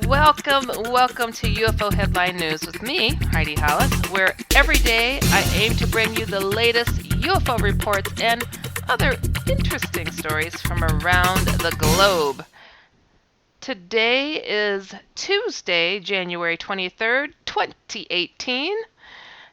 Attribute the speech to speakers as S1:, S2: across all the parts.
S1: Welcome to UFO Headline News with me, Heidi Hollis, where every day I aim to bring you the latest UFO reports and other interesting stories from around the globe. Today is Tuesday, January 23rd, 2018.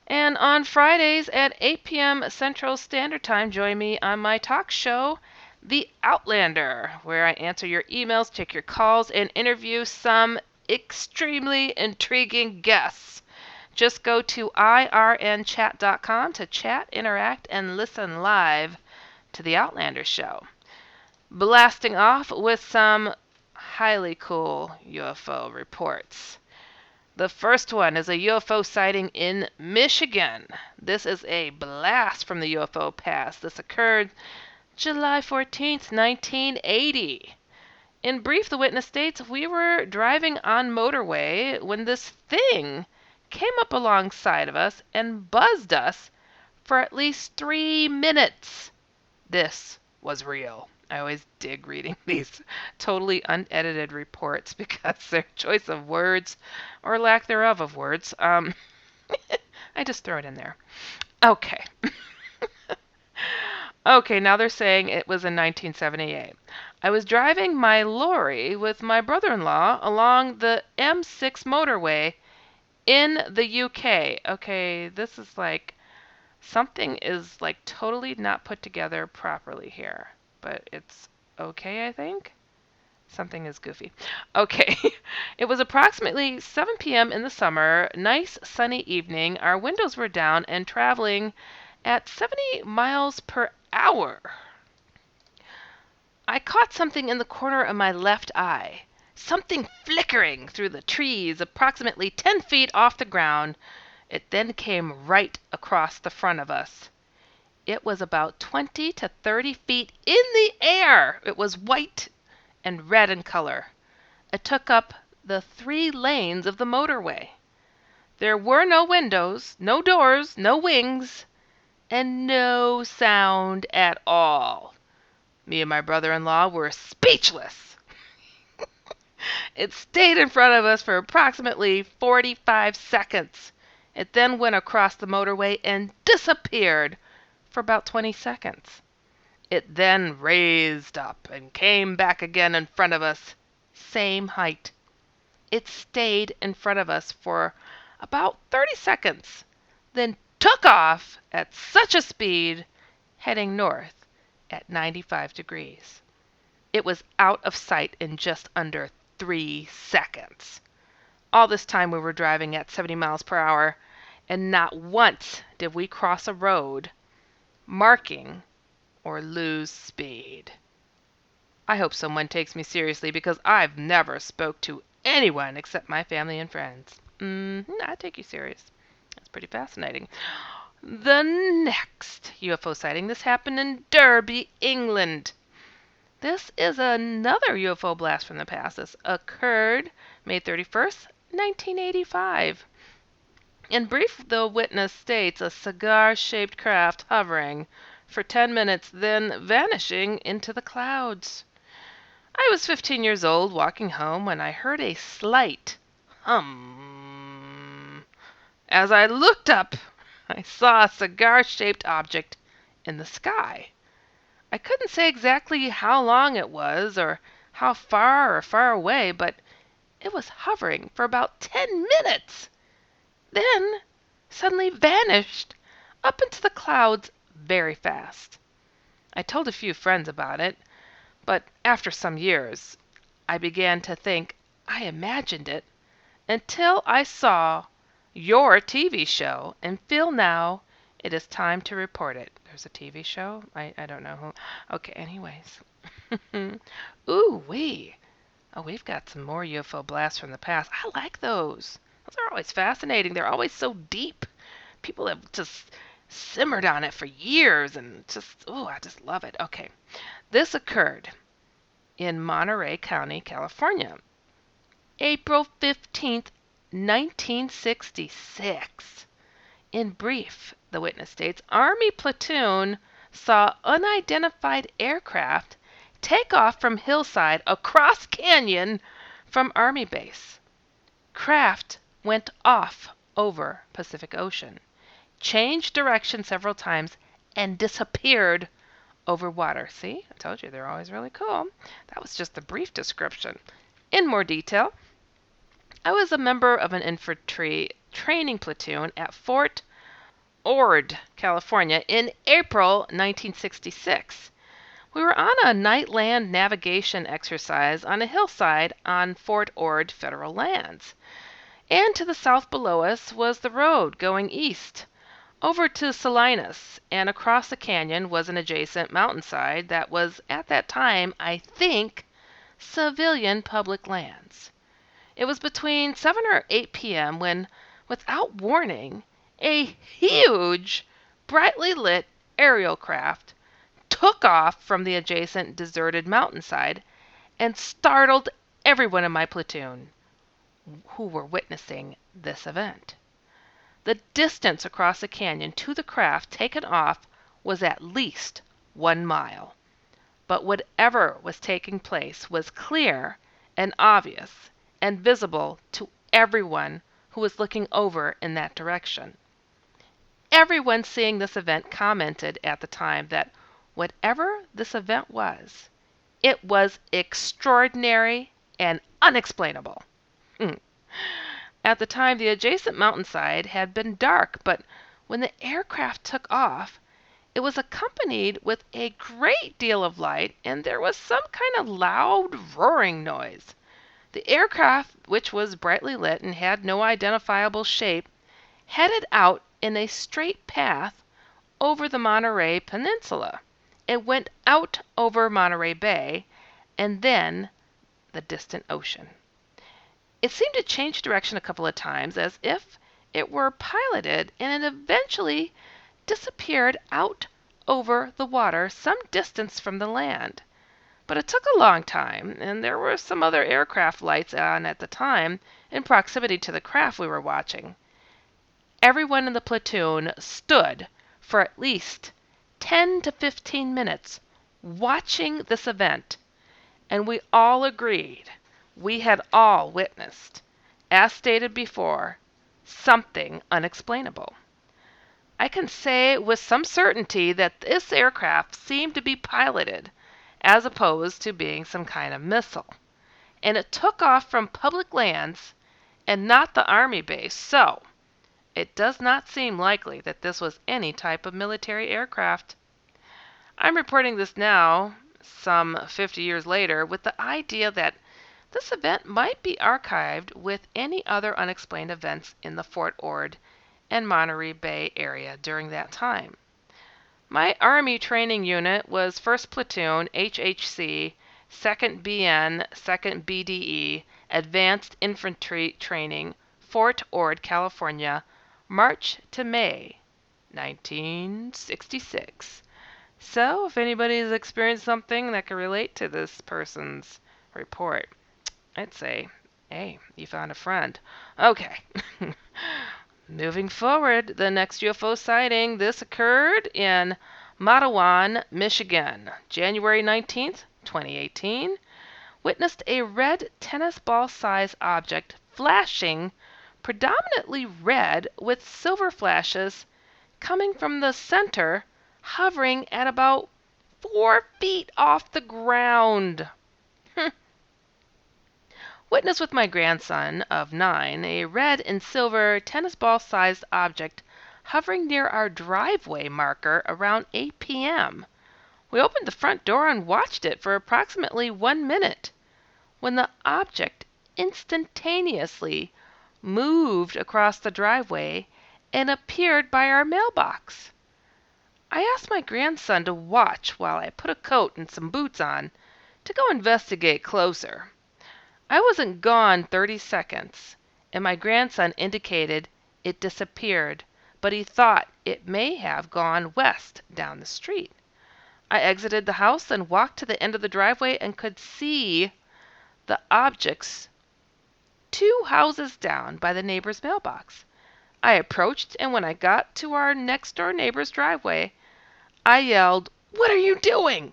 S1: And on Fridays at 8 p.m. Central Standard Time, join me on my talk show, The Outlander, where I answer your emails, take your calls, and interview some extremely intriguing guests. Just go to irnchat.com to chat, interact, and listen live to The Outlander show. Blasting off with some highly cool UFO reports. The first one is a UFO sighting in Michigan. This is a blast from the UFO past. This occurred July 14th, 1980. In brief, the witness states, we were driving on motorway when this thing came up alongside of us and buzzed us for at least 3 minutes. This was real. I always dig reading these totally unedited reports because their choice of words, or lack thereof of words, I just throw it in there. Okay. Okay, now they're saying it was in 1978. I was driving my lorry with my brother-in-law along the M6 motorway in the UK. Okay, this is like, something is like totally not put together properly here. But it's okay, I think. Something is goofy. Okay. It was approximately 7 p.m. in the summer, nice sunny evening. Our windows were down and traveling at 70 miles per hour. I caught something in the corner of my left eye. Something flickering through the trees approximately 10 feet off the ground. It then came right across the front of us. It was about 20 to 30 feet in the air. It was white and red in color. It took up the 3 lanes of the motorway. There were no windows, no doors, no wings, and no sound at all. Me and my brother-in-law were speechless. It stayed in front of us for approximately 45 seconds. It then went across the motorway and disappeared for about 20 seconds. It then raised up and came back again in front of us, same height. It stayed in front of us for about 30 seconds, then took off at such a speed, heading north at 95 degrees. It was out of sight in just under 3 seconds. All this time we were driving at 70 miles per hour, and not once did we cross a road marking or lose speed. I hope someone takes me seriously because I've never spoke to anyone except my family and friends. I take you serious. That's pretty fascinating. The next UFO sighting, this happened in Derby, England. This is another UFO blast from the past. This occurred May 31st, 1985. In brief, the witness states a cigar-shaped craft hovering for 10 minutes, then vanishing into the clouds. I was 15 years old, walking home, when I heard a slight hum. As I looked up, I saw a cigar-shaped object in the sky. I couldn't say exactly how long it was or how far away, but it was hovering for about 10 minutes. Then suddenly vanished up into the clouds very fast. I told a few friends about it, but after some years, I began to think I imagined it until I saw your TV show and feel now it is time to report it. There's a TV show? I don't know who. Okay, anyways. Ooh-wee. Oh, we've got some more UFO blasts from the past. I like those. Those are always fascinating. They're always so deep. People have just simmered on it for years and I just love it. Okay. This occurred in Monterey County, California, April 15th, 1966. In brief, the witness states, Army platoon saw unidentified aircraft take off from hillside across canyon from Army base. Craft went off over Pacific Ocean, changed direction several times, and disappeared over water. See, I told you they're always really cool. That was just a brief description. In more detail, I was a member of an infantry training platoon at Fort Ord, California in April 1966. We were on a night land navigation exercise on a hillside on Fort Ord federal lands. And to the south below us was the road going east over to Salinas, and across the canyon was an adjacent mountainside that was at that time, I think, civilian public lands. It was between 7 or 8 p.m. when, without warning, a huge, brightly lit aerial craft took off from the adjacent deserted mountainside and startled everyone in my platoon who were witnessing this event. The distance across the canyon to the craft taken off was at least 1 mile. But whatever was taking place was clear and obvious and visible to everyone who was looking over in that direction. Everyone seeing this event commented at the time that whatever this event was, it was extraordinary and unexplainable. At the time, the adjacent mountainside had been dark, but when the aircraft took off, it was accompanied with a great deal of light, and there was some kind of loud roaring noise. The aircraft, which was brightly lit and had no identifiable shape, headed out in a straight path over the Monterey Peninsula. It went out over Monterey Bay and then the distant ocean. It seemed to change direction a couple of times as if it were piloted, and it eventually disappeared out over the water some distance from the land. But it took a long time, and there were some other aircraft lights on at the time in proximity to the craft we were watching. Everyone in the platoon stood for at least 10 to 15 minutes watching this event, and we all agreed we had all witnessed, as stated before, something unexplainable. I can say with some certainty that this aircraft seemed to be piloted as opposed to being some kind of missile. And it took off from public lands and not the Army base, so it does not seem likely that this was any type of military aircraft. I'm reporting this now, some 50 years later, with the idea that this event might be archived with any other unexplained events in the Fort Ord and Monterey Bay area during that time. My Army training unit was 1st Platoon, HHC, 2nd BN, 2nd BDE, Advanced Infantry Training, Fort Ord, California, March to May, 1966. So, if anybody's experienced something that can relate to this person's report, I'd say, hey, you found a friend. Okay. Moving forward, the next UFO sighting, this occurred in Matawan, Michigan, January 19th, 2018. Witnessed a red tennis ball-sized object flashing, predominantly red with silver flashes, coming from the center, hovering at about 4 feet off the ground. Witnessed with my grandson of 9 a red and silver tennis ball-sized object hovering near our driveway marker around 8 p.m. We opened the front door and watched it for approximately 1 minute, when the object instantaneously moved across the driveway and appeared by our mailbox. I asked my grandson to watch while I put a coat and some boots on to go investigate closer. I wasn't gone 30 seconds, and my grandson indicated it disappeared, but he thought it may have gone west down the street. I exited the house and walked to the end of the driveway and could see the objects 2 houses down by the neighbor's mailbox. I approached, and when I got to our next-door neighbor's driveway, I yelled, "What are you doing?"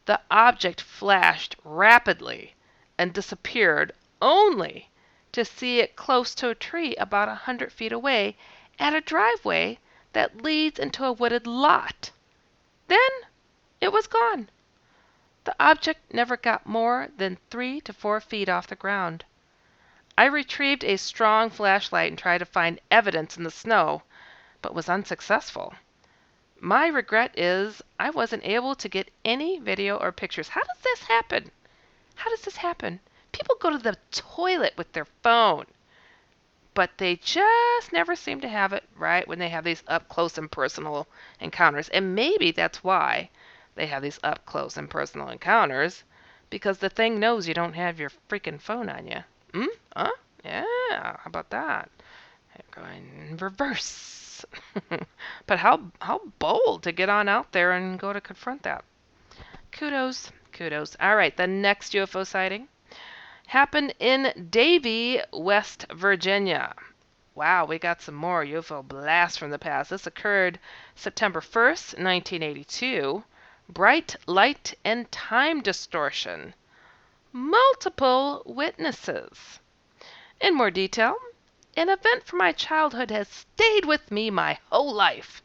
S1: The object flashed rapidly and disappeared only to see it close to a tree about 100 feet away at a driveway that leads into a wooded lot. Then it was gone. The object never got more than 3 to 4 feet off the ground. I retrieved a strong flashlight and tried to find evidence in the snow, but was unsuccessful. My regret is I wasn't able to get any video or pictures. How does this happen? How does this happen? People go to the toilet with their phone, but they just never seem to have it right when they have these up close and personal encounters. And maybe that's why they have these up close and personal encounters, because the thing knows you don't have your freaking phone on you. Huh? Yeah, how about that? Going in reverse. But how bold to get on out there and go to confront that. Kudos. All right, the next UFO sighting happened in Davie, West Virginia. Wow, we got some more UFO blasts from the past. This occurred September 1st, 1982. Bright light and time distortion. Multiple witnesses. In more detail, an event from my childhood has stayed with me my whole life.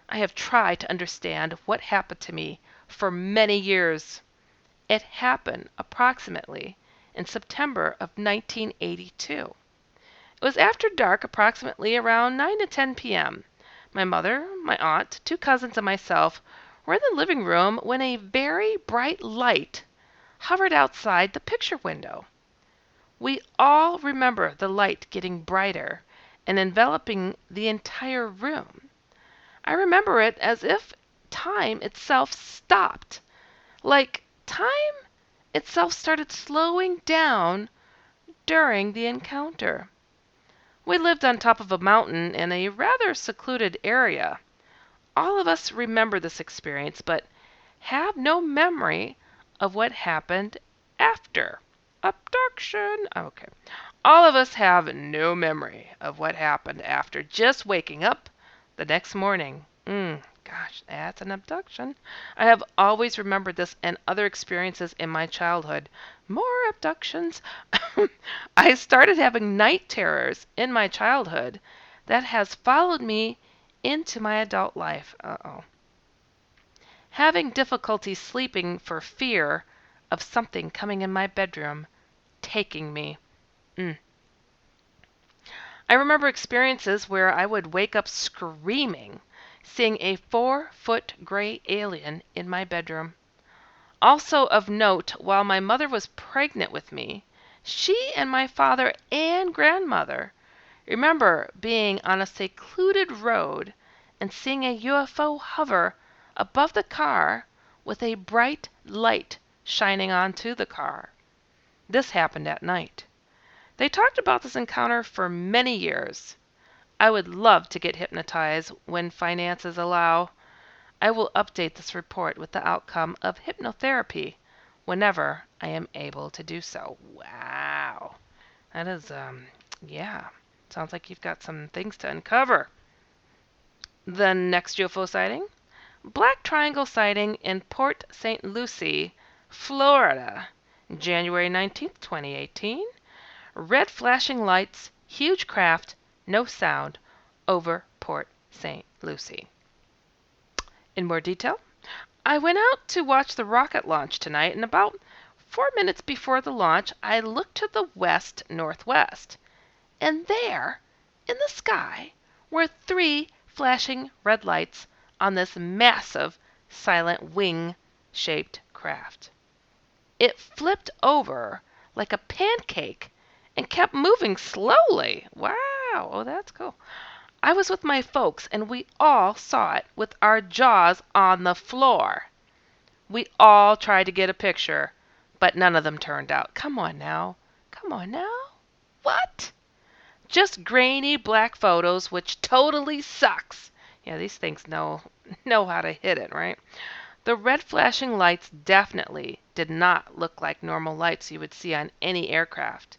S1: I have tried to understand what happened to me for many years. It happened approximately in September of 1982. It was after dark, approximately around 9 to 10 p.m. My mother, my aunt, 2 cousins, and myself were in the living room when a very bright light hovered outside the picture window. We all remember the light getting brighter and enveloping the entire room. I remember it as if time itself stopped, like time itself started slowing down during the encounter. We lived on top of a mountain in a rather secluded area. All of us remember this experience, but have no memory of what happened after. Abduction. Okay. All of us have no memory of what happened after just waking up the next morning. Gosh, that's an abduction. I have always remembered this and other experiences in my childhood. More abductions. I started having night terrors in my childhood that has followed me into my adult life. Having difficulty sleeping for fear of something coming in my bedroom, taking me. I remember experiences where I would wake up screaming, seeing a 4-foot gray alien in my bedroom. Also of note, while my mother was pregnant with me, she and my father and grandmother remember being on a secluded road and seeing a UFO hover above the car with a bright light shining onto the car. This happened at night. They talked about this encounter for many years. I would love to get hypnotized when finances allow. I will update this report with the outcome of hypnotherapy whenever I am able to do so. Wow. That is, yeah. Sounds like you've got some things to uncover. The next UFO sighting. Black Triangle sighting in Port St. Lucie, Florida, January 19th, 2018. Red flashing lights, huge craft, no sound, over Port St. Lucie. In more detail, I went out to watch the rocket launch tonight, and about 4 minutes before the launch, I looked to the west-northwest, and there, in the sky, were 3 flashing red lights on this massive, silent wing-shaped craft. It flipped over like a pancake and kept moving slowly. Wow, oh, that's cool. I was with my folks, and we all saw it with our jaws on the floor. We all tried to get a picture, but none of them turned out. Come on now. What? Just grainy black photos, which totally sucks. Yeah, these things know how to hit it, right? The red flashing lights definitely did not look like normal lights you would see on any aircraft.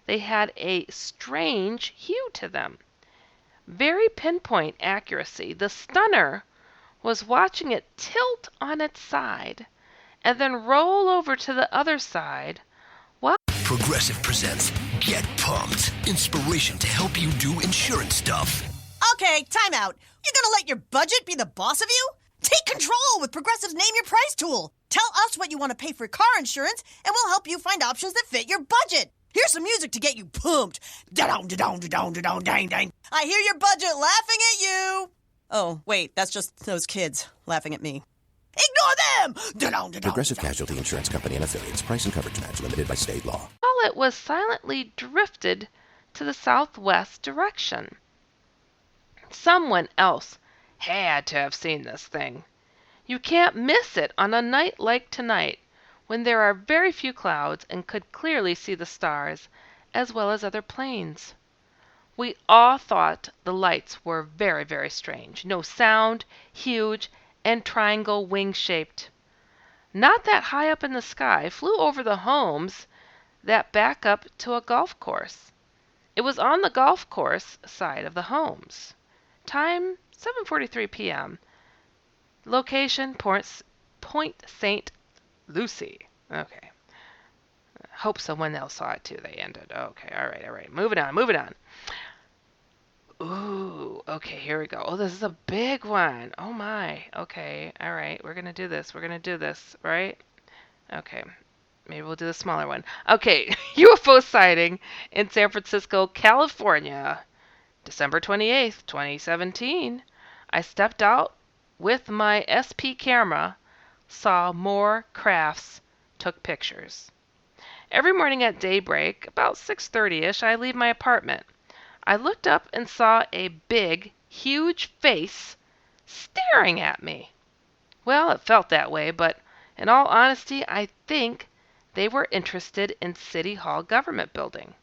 S1: They had a strange hue to them. Very pinpoint accuracy. The stunner was watching it tilt on its side and then roll over to the other side while
S2: Progressive presents Get pumped. Inspiration to help you do insurance stuff.
S3: Okay, time out. You're gonna let your budget be the boss of you? Take control with Progressive's Name Your Price tool. Tell us what you want to pay for car insurance, and we'll help you find options that fit your budget. Here's some music to get you pumped. Da-dong, da-dong, da-dong, da-dong, dang, dang. I hear your budget laughing at you. Oh, wait, that's just those kids laughing at me. Ignore them! Da-dong, da-dong,
S4: Progressive
S3: da-dong.
S4: Casualty Insurance Company and Affiliates. Price and coverage match limited by state law.
S1: While it was silently drifted to the southwest direction. Someone else had to have seen this thing. You can't miss it on a night like tonight, when there are very few clouds and could clearly see the stars, as well as other planes. We all thought the lights were very, very strange. No sound, huge, and triangle wing-shaped. Not that high up in the sky, flew over the homes that back up to a golf course. It was on the golf course side of the homes. Time 7:43 p.m. Location Point St. Lucie. Okay. Hope someone else saw it too. They ended. Okay. All right. Moving on. Ooh. Okay. Here we go. Oh, this is a big one. Oh my. Okay. All right. We're gonna do this. Right? Okay. Maybe we'll do the smaller one. Okay. UFO sighting in San Francisco, California. December 28th, 2017. I stepped out with my SP camera, saw more crafts, took pictures. Every morning at daybreak, about 6:30ish, I leave my apartment. I looked up and saw a big, huge face staring at me. Well, it felt that way, but in all honesty, I think they were interested in City Hall government building.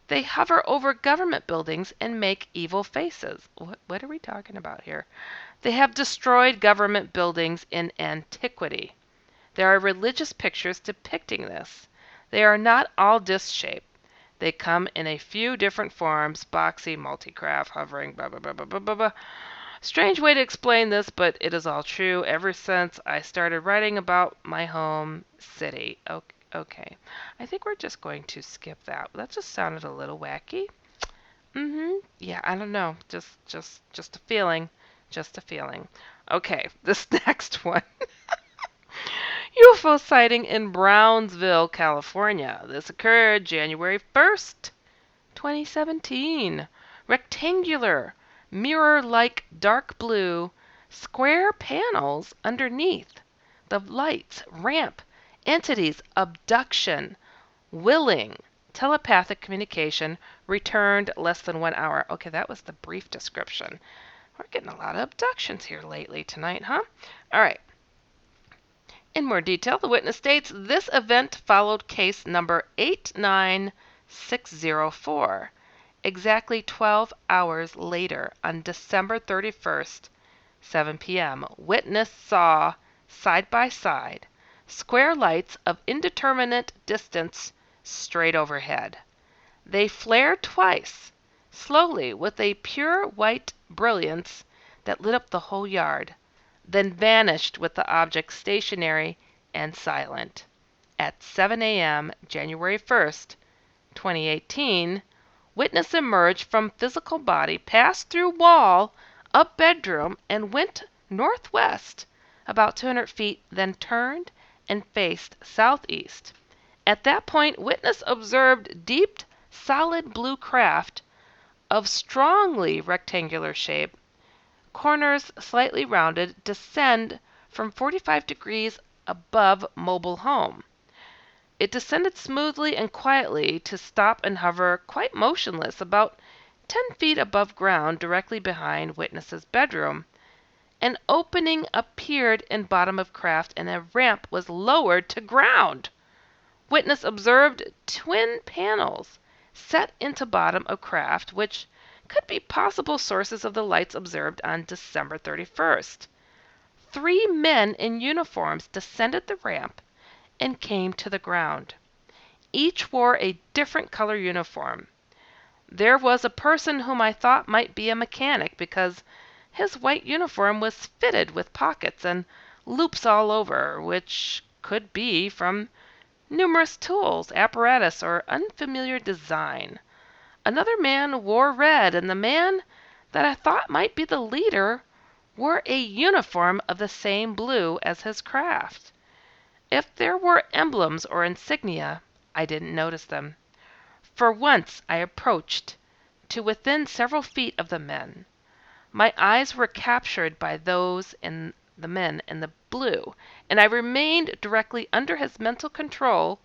S1: They hover over government buildings and make evil faces. What are we talking about here? They have destroyed government buildings in antiquity. There are religious pictures depicting this. They are not all disc-shaped. They come in a few different forms, boxy, multi-craft, hovering, blah, blah, blah, blah, blah, blah, blah. Strange way to explain this, but it is all true ever since I started writing about my home city. Okay. I think we're just going to skip that. That just sounded a little wacky. Yeah, I don't know. Just a feeling. Okay, this next one. UFO sighting in Brownsville, California. This occurred January 1st, 2017. Rectangular, mirror-like dark blue, square panels underneath. The lights, ramp, entities, abduction, willing, telepathic communication, returned less than 1 hour. Okay, that was the brief description. We're getting a lot of abductions here lately tonight, huh? All right. In more detail, the witness states this event followed case number 89604. Exactly 12 hours later, on December 31st, 7 p.m., witness saw, side by side, square lights of indeterminate distance straight overhead. They flared twice, slowly, with a pure white brilliance that lit up the whole yard, then vanished with the object stationary and silent. At 7 a.m., January 1st, 2018, witness emerged from physical body, passed through wall, up bedroom, and went northwest about 200 feet, then turned and faced southeast. At that point, witness observed deep, solid blue craft of strongly rectangular shape, corners slightly rounded, descend from 45 degrees above mobile home. It descended smoothly and quietly to stop and hover quite motionless about 10 feet above ground directly behind witness's bedroom. An opening appeared in bottom of craft and a ramp was lowered to ground. Witness observed twin panels set into bottom of craft, which could be possible sources of the lights observed on December 31st. 3 men in uniforms descended the ramp and came to the ground. Each wore a different color uniform. There was a person whom I thought might be a mechanic because his white uniform was fitted with pockets and loops all over, which could be from numerous tools, apparatus, or unfamiliar design. Another man wore red, and the man that I thought might be the leader wore a uniform of the same blue as his craft. If there were emblems or insignia, I didn't notice them. For once I approached to within several feet of the men. My eyes were captured by those in the men in the blue, and I remained directly under his mental control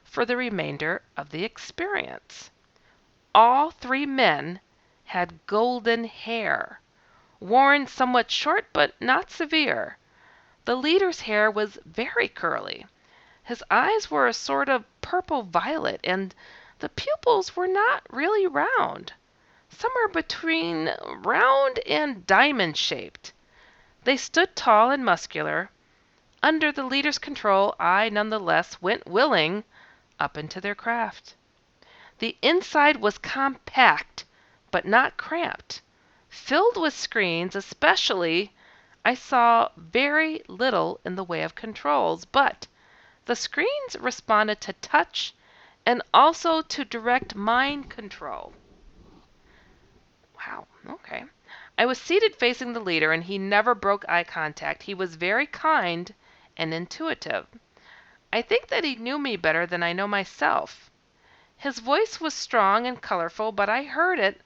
S1: for the remainder of the experience. All three men had golden hair, worn somewhat short but not severe. The leader's hair was very curly. His eyes were a sort of purple violet, and the pupils were not really round, somewhere between round and diamond shaped. They stood tall and muscular. Under the leader's control, I nonetheless went willing up into their craft. The inside was compact, but not cramped, filled with screens, especially I saw very little in the way of controls, but the screens responded to touch and also to direct mind control. Wow, okay. I was seated facing the leader, and he never broke eye contact. He was very kind and intuitive. I think that he knew me better than I know myself. His voice was strong and colorful, but I heard it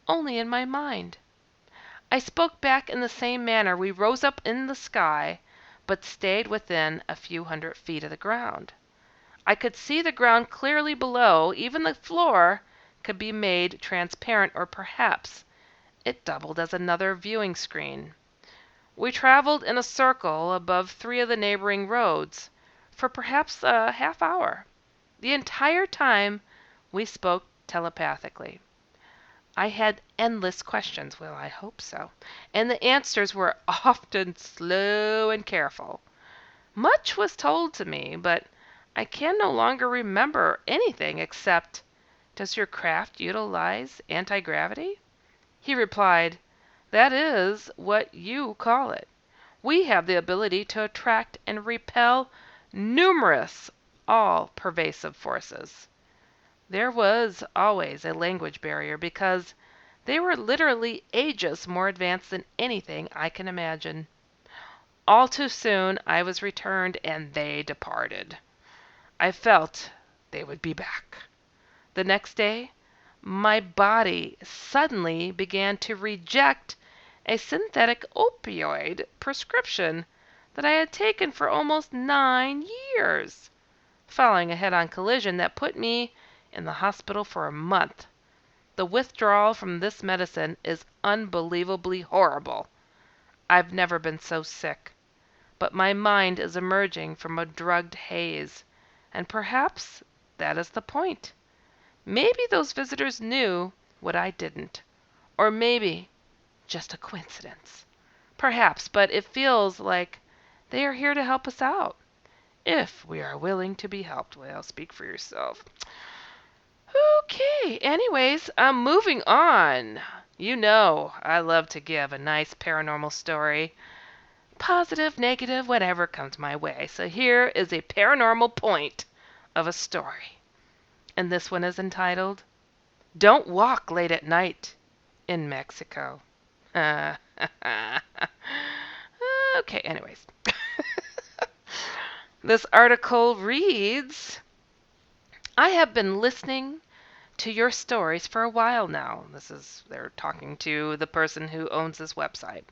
S1: only in my mind. I spoke back in the same manner. We rose up in the sky, but stayed within a few hundred feet of the ground. I could see the ground clearly below. Even the floor could be made transparent, or perhaps it doubled as another viewing screen. We traveled in a circle above three of the neighboring roads for perhaps a half hour. The entire time we spoke telepathically. I had endless questions. Well, I hope so. And the answers were often slow and careful. Much was told to me, but I can no longer remember anything except, "Does your craft utilize anti-gravity?" He replied, "That is what you call it. We have the ability to attract and repel numerous, all-pervasive forces." There was always a language barrier, because they were literally ages more advanced than anything I can imagine. All too soon I was returned, and they departed. I felt they would be back. The next day, my body suddenly began to reject a synthetic opioid prescription that I had taken for almost 9 years, following a head-on collision that put me in the hospital for a month. The withdrawal from this medicine is unbelievably horrible. I've never been so sick, but my mind is emerging from a drugged haze, and perhaps that is the point. Maybe those visitors knew what I didn't, or maybe just a coincidence. Perhaps, but it feels like they are here to help us out, if we are willing to be helped. Well, speak for yourself. Okay, anyways, I'm moving on. You know I love to give a nice paranormal story. Positive, negative, whatever comes my way. So here is a paranormal point of a story. And this one is entitled, "Don't Walk Late at Night in Mexico." Okay, anyways. This article reads, "I have been listening to your stories for a while now." They're talking to the person who owns this website.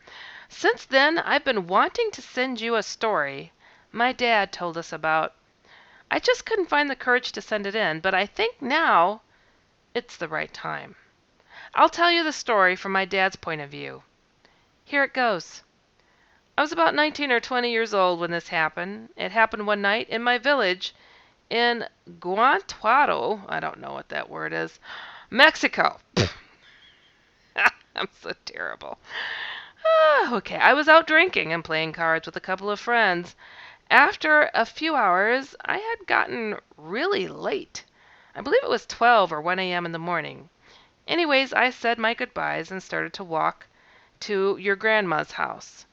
S1: "Since then, I've been wanting to send you a story my dad told us about. I just couldn't find the courage to send it in, but I think now it's the right time. I'll tell you the story from my dad's point of view. Here it goes. I was about 19 or 20 years old when this happened. It happened one night in my village in Guanajuato, I don't know what that word is, Mexico." I'm so terrible. Okay, I was out drinking and playing cards with a couple of friends. After a few hours, I had gotten really late. I believe it was 12 or 1 a.m. in the morning. Anyways, I said my goodbyes and started to walk to your grandma's house.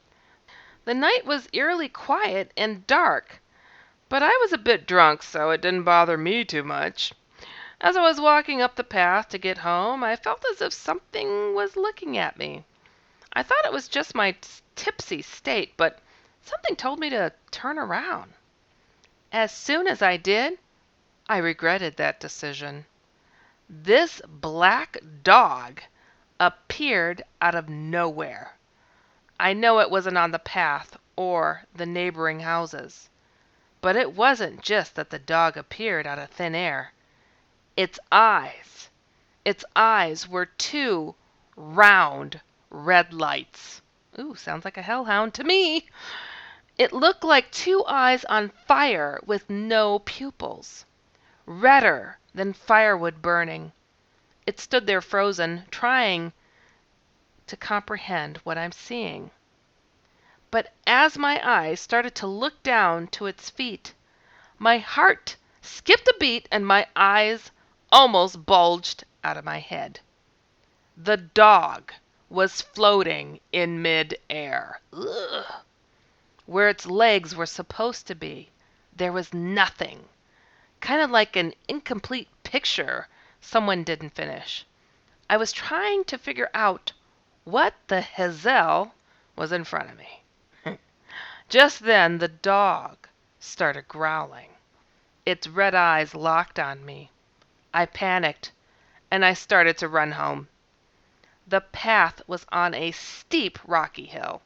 S1: The night was eerily quiet and dark, But I was a bit drunk, so it didn't bother me too much. As I was walking up the path to get home, I felt as if something was looking at me. I thought it was just my tipsy state, but something told me to turn around. As soon as I did, I regretted that decision. This black dog appeared out of nowhere. I know it wasn't on the path or the neighboring houses. But it wasn't just that the dog appeared out of thin air. Its eyes were two round red lights. Ooh, sounds like a hellhound to me. It looked like two eyes on fire with no pupils, redder than firewood burning. It stood there frozen, trying to comprehend what I'm seeing. But as my eyes started to look down to its feet, my heart skipped a beat and my eyes almost bulged out of my head. The dog was floating in mid-air. Ugh. Where its legs were supposed to be, there was nothing. Kind of like an incomplete picture someone didn't finish. I was trying to figure out what the hell was in front of me. Just then the dog started growling. Its red eyes locked on me. I panicked, and I started to run home. The path was on a steep, rocky hill.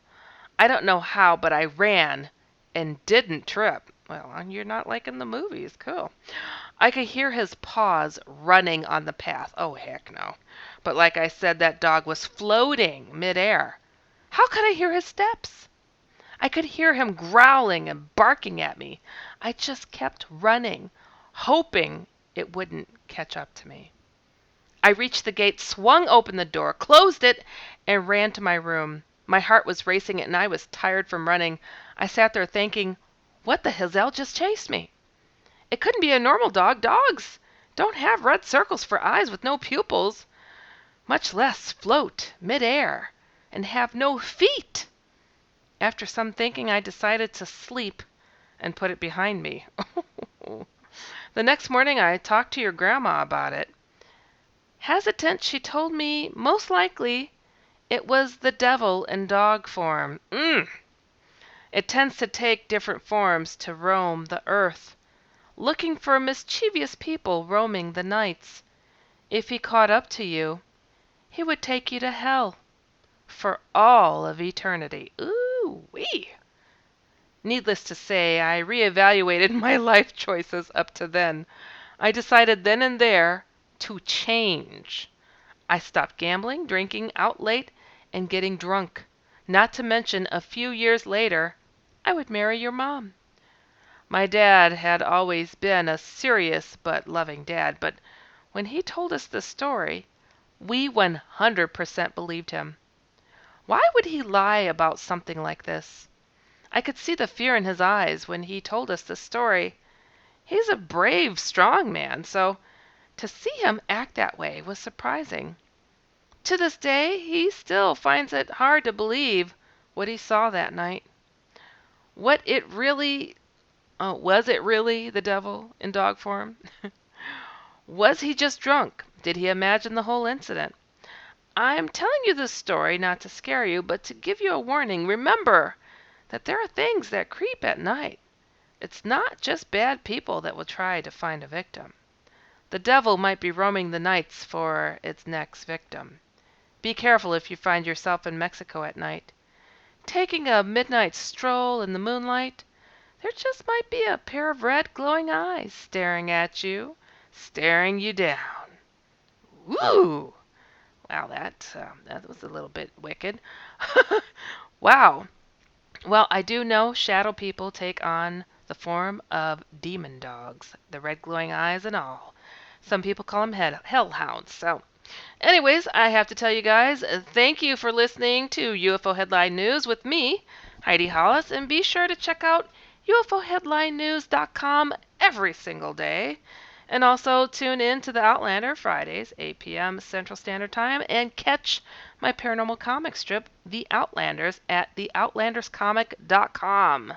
S1: I don't know how, but I ran and didn't trip. Well, you're not like in the movies. Cool. I could hear his paws running on the path. Oh, heck no. But like I said, that dog was floating midair. How could I hear his steps? I could hear him growling and barking at me. I just kept running, hoping it wouldn't catch up to me. I reached the gate, swung open the door, closed it, and ran to my room. My heart was racing and I was tired from running. I sat there thinking, what the hell just chased me? It couldn't be a normal dog. Dogs don't have red circles for eyes with no pupils, much less float midair and have no feet. After some thinking, I decided to sleep and put it behind me. The next morning, I talked to your grandma about it. Hesitant, she told me most likely it was the devil in dog form. It tends to take different forms to roam the earth, looking for mischievous people roaming the nights. If he caught up to you, he would take you to hell for all of eternity. Ooh-wee. Needless to say, I reevaluated my life choices up to then. I decided then and there to change. I stopped gambling, drinking out late, and getting drunk. Not to mention, a few years later, I would marry your mom. My dad had always been a serious but loving dad, but when he told us this story, we 100% believed him. Why would he lie about something like this? I could see the fear in his eyes when he told us this story. He's a brave, strong man, so to see him act that way was surprising. To this day, he still finds it hard to believe what he saw that night. Was it really the devil in dog form? Was he just drunk? Did he imagine the whole incident? I'm telling you this story not to scare you, but to give you a warning. Remember that there are things that creep at night. It's not just bad people that will try to find a victim. The devil might be roaming the nights for its next victim. Be careful if you find yourself in Mexico at night. Taking a midnight stroll in the moonlight, there just might be a pair of red glowing eyes staring at you, staring you down. Woo! Wow, that was a little bit wicked. Wow. Well, I do know shadow people take on the form of demon dogs, the red glowing eyes and all. Some people call them hellhounds. So, anyways, I have to tell you guys, thank you for listening to UFO Headline News with me, Heidi Hollis, and be sure to check out UFOHeadlineNews.com every single day. And also tune in to the Outlander Fridays, 8 p.m. Central Standard Time, and catch my paranormal comic strip, The Outlanders, at theoutlanderscomic.com.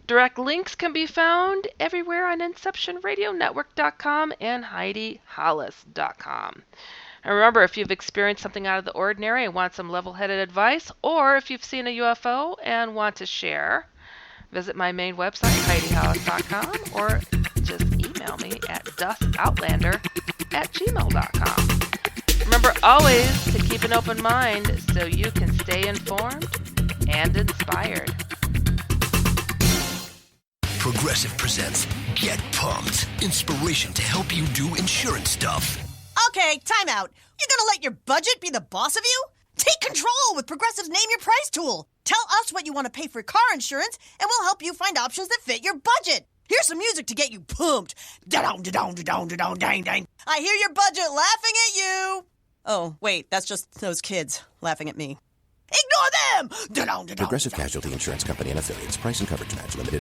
S1: Direct links can be found everywhere on InceptionRadioNetwork.com and HeidiHollis.com. And remember, if you've experienced something out of the ordinary and want some level-headed advice, or if you've seen a UFO and want to share, visit my main website, HeidiHollis.com, or just email me at dustoutlander@gmail.com. Remember always to keep an open mind so you can stay informed and inspired.
S2: Progressive presents Get Pumped. Inspiration to help you do insurance stuff.
S3: Okay, time out. You're gonna let your budget be the boss of you? Take control with Progressive's Name Your Price tool. Tell us what you want to pay for car insurance, and we'll help you find options that fit your budget. Here's some music to get you pumped. Da-dong, da-dong, da-dong, da-dong, dang, dang. I hear your budget laughing at you. Oh, wait, that's just those kids laughing at me. Ignore them! Da-dong, da-dong,
S4: Progressive
S3: da-dong.
S4: Casualty Insurance Company and affiliates. Price and coverage match limited.